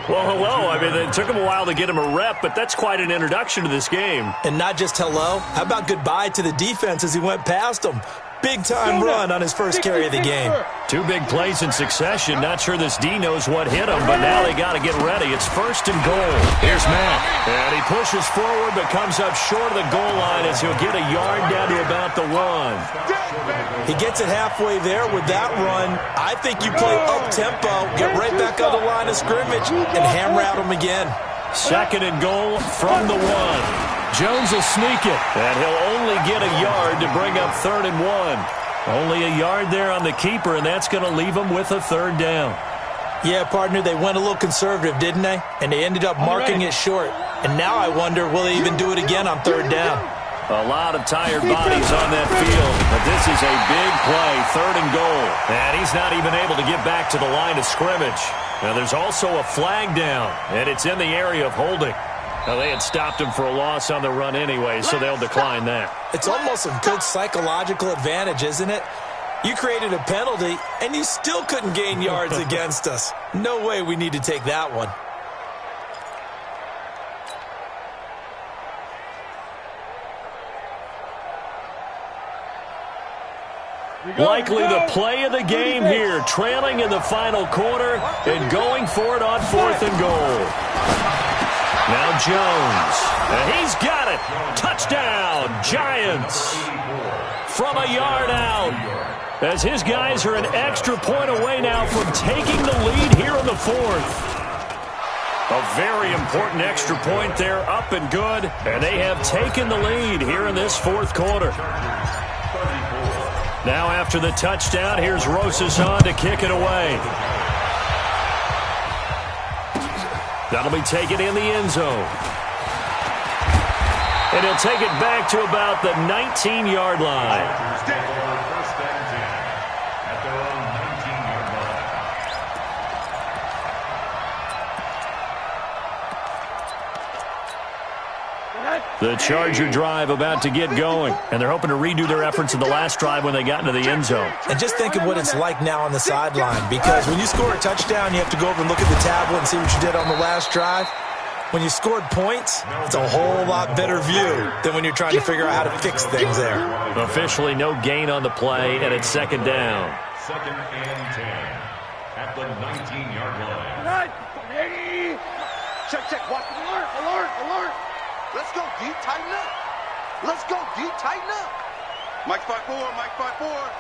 Well, hello. I mean, it took him a while to get him a rep, but that's quite an introduction to this game. And not just hello. How about goodbye to the defense as he went past them? Big-time run on his first carry of the game. Two big plays in succession. Not sure this D knows what hit him, but now they got to get ready. It's first and goal. Here's Matt. And he pushes forward but comes up short of the goal line as he'll get a yard down to about the 1. He gets it halfway there with that run. I think you play up-tempo, get right back on the line of scrimmage, and hammer out him again. Second and goal from the 1. Jones will sneak it, and he'll only get a yard to bring up 3rd and 1. Only a yard there on the keeper, and that's going to leave him with a 3rd down. Yeah, partner, they went a little conservative, didn't they? And they ended up marking it short. And now I wonder, will they even do it again on 3rd down? A lot of tired bodies on that field, but this is a big play, 3rd and goal. And he's not even able to get back to the line of scrimmage. Now, there's also a flag down, and it's in the area of holding. Now, they had stopped him for a loss on the run anyway, so they'll decline that. It's almost a good psychological advantage, isn't it? You created a penalty, and you still couldn't gain yards against us. No way we need to take that one. Likely the play of the game here, trailing in the final quarter and going for it on 4th and goal. Now Jones, and he's got it. Touchdown, Giants. From a yard out, as his guys are an extra point away now from taking the lead here in the 4th. A very important extra point there, up and good, and they have taken the lead here in this 4th quarter. Now after the touchdown, here's Rosas on to kick it away. That'll be taken in the end zone. And he'll take it back to about the 19-yard line. First and 10 at their own 19-yard line. The Charger drive about to get going, and they're hoping to redo their efforts in the last drive when they got into the end zone. And just think of what it's like now on the sideline, because when you score a touchdown, you have to go over and look at the tablet and see what you did on the last drive. When you scored points, it's a whole lot better view than when you're trying to figure out how to fix things there. Officially no gain on the play, and it's second down. Second and 10 at the 19-yard line. Check. Watch. Alert. Let's go, D. Tighten up. Let's go, D. Tighten up. Mike 5-4. Mike 5-4.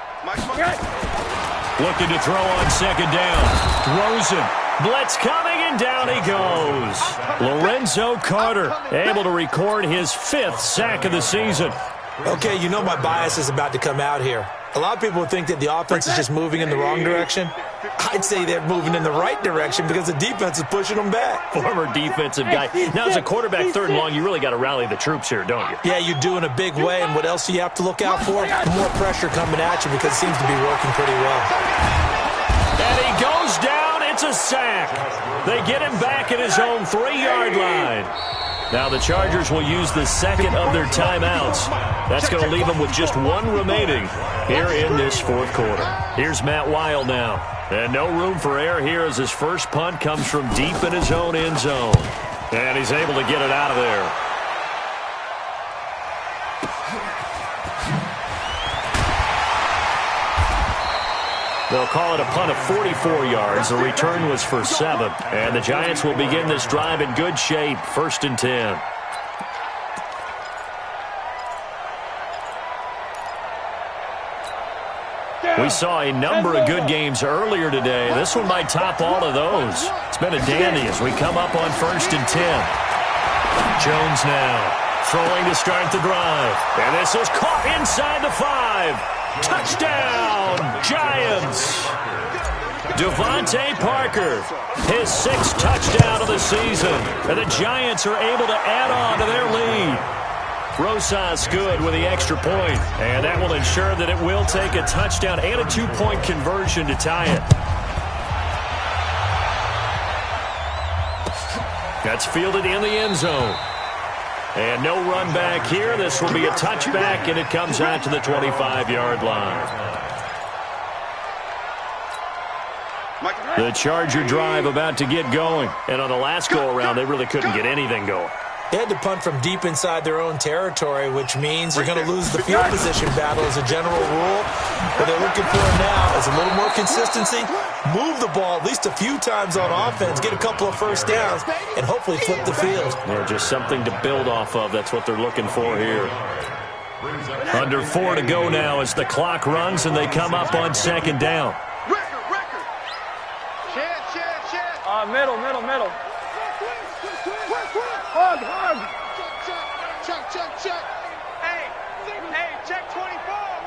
Looking to throw on second down. Throws it. Blitz coming, and down he goes. Lorenzo Carter able to record his 5th sack of the season. Okay, you know my bias is about to come out here. A lot of people think that the offense is just moving in the wrong direction. I'd say they're moving in the right direction because the defense is pushing them back. Former defensive guy. Now, as a quarterback, 3rd and long, you really got to rally the troops here, don't you? Yeah, you do in a big way, and what else do you have to look out for? More pressure coming at you because it seems to be working pretty well. And he goes down. It's a sack. They get him back at his own 3-yard line. Now the Chargers will use the second of their timeouts. That's going to leave them with just one remaining here in this 4th quarter. Here's Matt Weil now. And no room for error here as his first punt comes from deep in his own end zone. And he's able to get it out of there. They'll call it a punt of 44 yards. The return was for 7. And the Giants will begin this drive in good shape. 1st and 10. We saw a number of good games earlier today. This one might top all of those. It's been a dandy as we come up on 1st and 10. Jones now throwing to start the drive. And this is caught inside the 5. Touchdown, Giants! Devontae Parker, his 6th touchdown of the season. And the Giants are able to add on to their lead. Rosas good with the extra point. And that will ensure that it will take a touchdown and a 2-point conversion to tie it. That's fielded in the end zone. And no run back here. This will be a touchback, and it comes out to the 25-yard line. The Charger drive about to get going. And on the last go-around, they really couldn't get anything going. They had to punt from deep inside their own territory, which means you're going to lose the field position battle as a general rule. What they're looking for now is a little more consistency, move the ball at least a few times on offense, get a couple of first downs, and hopefully flip the field. Yeah, just something to build off of. That's what they're looking for here. Under 4 to go now as the clock runs and they come up on 2nd down. Middle. Hug. Check. Hey, check 24.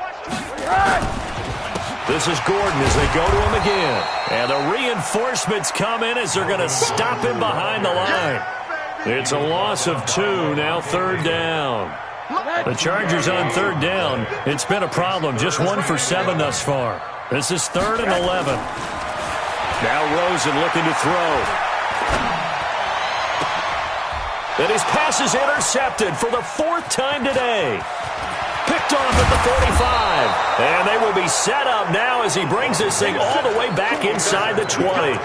Watch 24. This is Gordon as they go to him again. And the reinforcements come in as they're going to stop him behind the line. It's a loss of 2, now 3rd down. The Chargers on 3rd down. It's been a problem, just 1 for 7 thus far. This is 3rd and 11. Now Rosen looking to throw. And his pass is intercepted for the 4th time today. Picked off at the 45. And they will be set up now as he brings this thing all the way back inside the 20.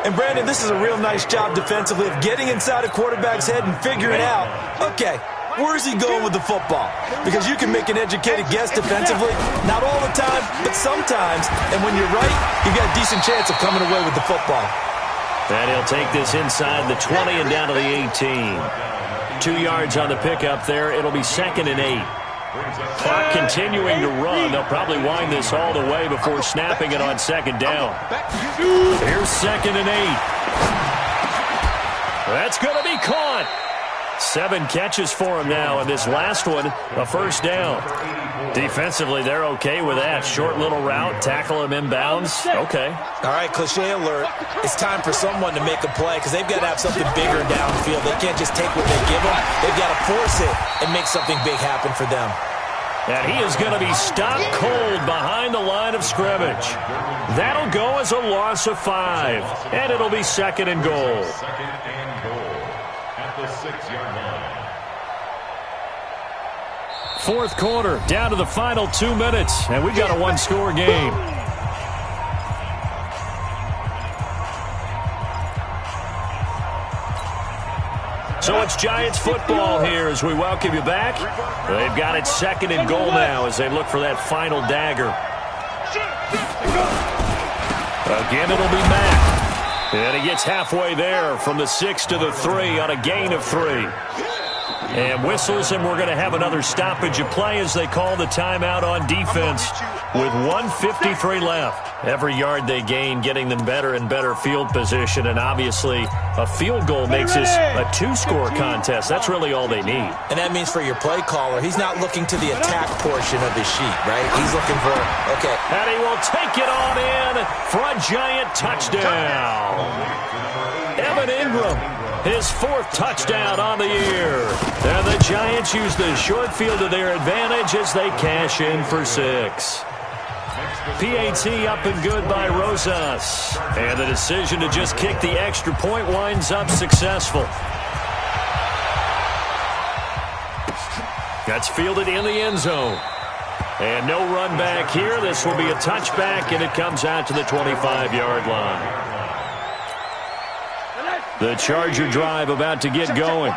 And Brandon, this is a real nice job defensively of getting inside a quarterback's head and figuring out, okay, where is he going with the football? Because you can make an educated guess defensively, not all the time, but sometimes. And when you're right, you've got a decent chance of coming away with the football. And he'll take this inside the 20 and down to the 18. 2 yards on the pickup there. It'll be 2nd and 8. Clock continuing to run. They'll probably wind this all the way before snapping it on 2nd down. Here's 2nd and 8. That's going to be caught. 7 catches for him now, and this last one, a first down. Defensively, they're okay with that. Short little route, tackle him inbounds. Okay. All right, cliche alert. It's time for someone to make a play because they've got to have something bigger downfield. They can't just take what they give them. They've got to force it and make something big happen for them. And he is going to be stopped cold behind the line of scrimmage. That'll go as a loss of 5, and it'll be second and goal. Second and goal at the 6-yard line. Fourth quarter, down to the final 2 minutes, and we got a one-score game. So it's Giants football here as we welcome you back. They've got it second and goal now as they look for that final dagger. Again, it'll be Mack. And he gets halfway there from the 6 to the 3 on a gain of 3. And whistles, and we're going to have another stoppage of play as they call the timeout on defense with 1:53 left. Every yard they gain getting them better and better field position, and obviously a field goal makes this a 2-score contest. That's really all they need. And that means for your play caller, he's not looking to the attack portion of his sheet, right? He's looking for, okay. And he will take it on in for a Giant touchdown. Evan Ingram, his 4th touchdown on the year. And the Giants use the short field to their advantage as they cash in for 6. PAT up and good by Rosas. And the decision to just kick the extra point winds up successful. That's fielded in the end zone. And no run back here. This will be a touchback, and it comes out to the 25-yard line. The Charger drive about to get going.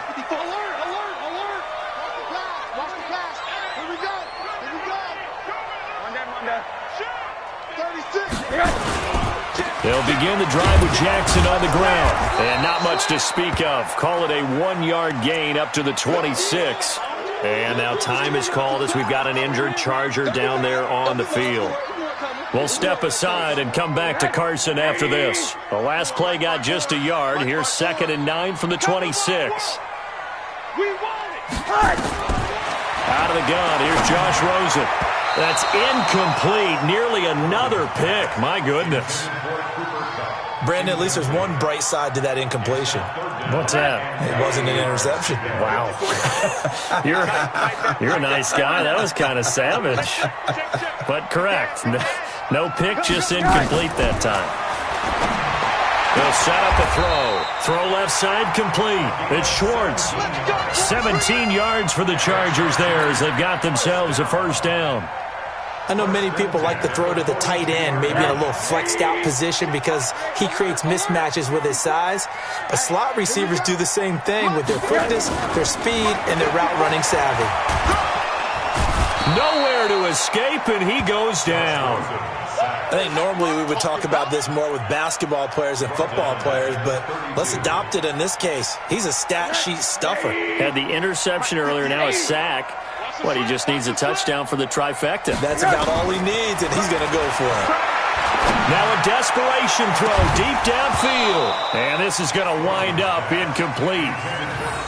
They'll begin the drive with Jackson on the ground. And not much to speak of. Call it a 1-yard gain up to the 26. And now time is called as we've got an injured Charger down there on the field. We'll step aside and come back to Carson after this. The last play got just a yard. Here's 2nd and 9 from the 26. Out of the gun, here's Josh Rosen. That's incomplete. Nearly another pick. My goodness. Brandon, at least there's one bright side to that incompletion. What's that? It wasn't an interception. Wow. You're a nice guy. That was kind of savage. But correct. No pick, just incomplete that time. They'll set up a throw. Throw left side complete. It's Schwartz. 17 yards for the Chargers there as they've got themselves a first down. I know many people like to throw to the tight end, maybe in a little flexed out position because he creates mismatches with his size. But slot receivers do the same thing with their quickness, their speed, and their route running savvy. Nowhere to escape, and he goes down. I think normally we would talk about this more with basketball players and football players, but let's adopt it in this case. He's a stat sheet stuffer. Had the interception earlier, now a sack. What, he just needs a touchdown for the trifecta. That's about all he needs, and he's going to go for it. Now a desperation throw deep downfield. And this is going to wind up incomplete.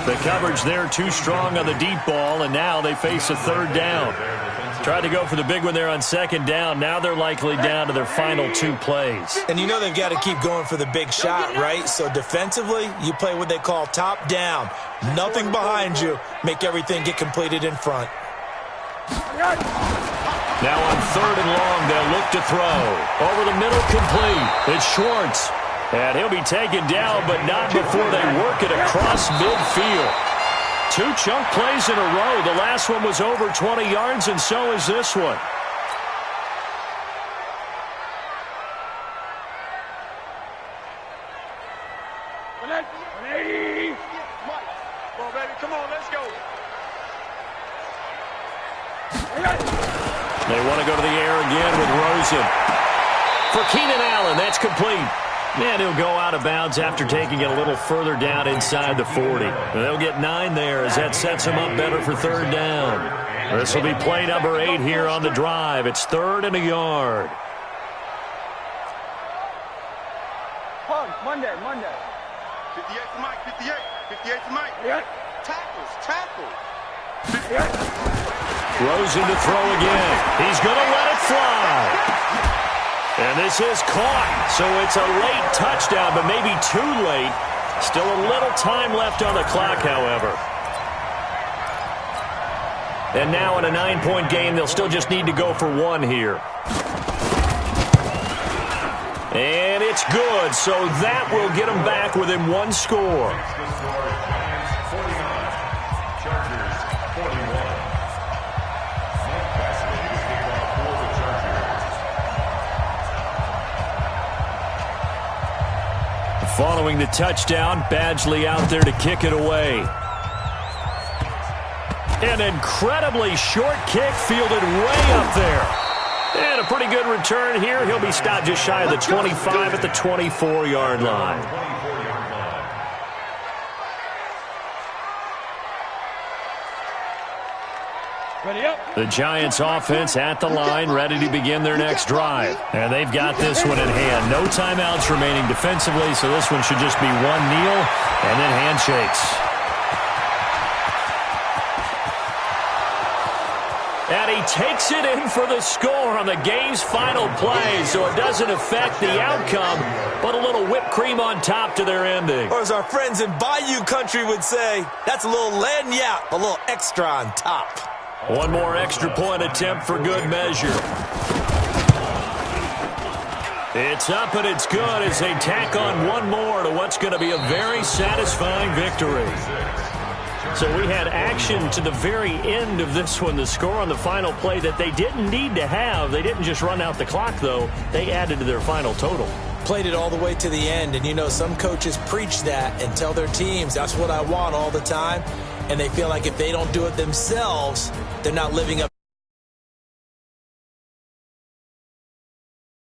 The coverage there too strong on the deep ball, and now they face a 3rd down. Tried to go for the big one there on 2nd down. Now they're likely down to their final 2 plays. And you know they've got to keep going for the big shot, right? So defensively, you play what they call top down. Nothing behind you. Make everything get completed in front. Now on 3rd and long, they'll look to throw. Over the middle, complete. It's Schwartz. And he'll be taken down, but not before they work it across midfield. 2 chunk plays in a row. The last one was over 20 yards, and so is this one. Come on, let's go. They want to go to the air again with Rosen. For Keenan Allen, that's complete. And he'll go out of bounds after taking it a little further down inside the 40. They'll get 9 there as that sets him up better for 3rd down. This will be play number 8 here on the drive. It's 3rd and a yard. Monday. 58 to Mike, 58. 58 to Mike. Tackles. Rosen to throw again. He's going to let it fly. And this is caught. So it's a late touchdown, but maybe too late. Still a little time left on the clock, however. And now in a 9-point game, they'll still just need to go for one here. And it's good, so that will get them back within one score. Following the touchdown, Badgley out there to kick it away. An incredibly short kick fielded way up there. And a pretty good return here. He'll be stopped just shy of the 25 at the 24-yard line. The Giants offense at the line, ready to begin their next drive. And they've got this one in hand. No timeouts remaining defensively, so this one should just be one kneel and then handshakes. And he takes it in for the score on the game's final play, so it doesn't affect the outcome, but a little whipped cream on top to their ending. Or as our friends in Bayou Country would say, that's a little lagniappe, a little extra on top. One more extra point attempt for good measure. It's up and it's good as they tack on one more to what's going to be a very satisfying victory. So we had action to the very end of this one, the score on the final play that they didn't need to have. They didn't just run out the clock, though. They added to their final total. Played it all the way to the end, and you know some coaches preach that and tell their teams, that's what I want all the time. And they feel like if they don't do it themselves, they're not living up